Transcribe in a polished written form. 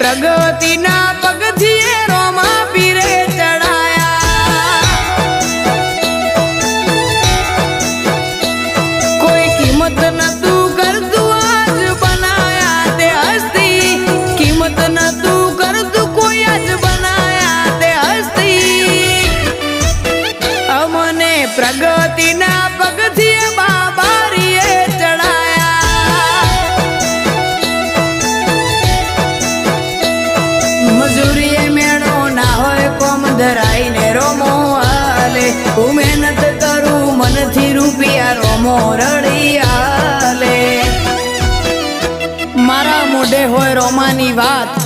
પ્રગતિના પગથિયે રોમા પીરે ચડાયા કોઈ કિંમત નતું કરતું આજ બનાયા તે હસ્તી કિંમત નતું કરતું કોઈ આજ બનાયા તે હસ્તી અમને પ્રગતિના પગથિયે બાબારીએ મજૂરીએ મેળો ના હોય કોમ ધરાઈને રોમો હાલે હું મહેનત કરું મનથી રૂપિયા રોમો રડી હાલે મારા મોઢે હોય રોમાની વાત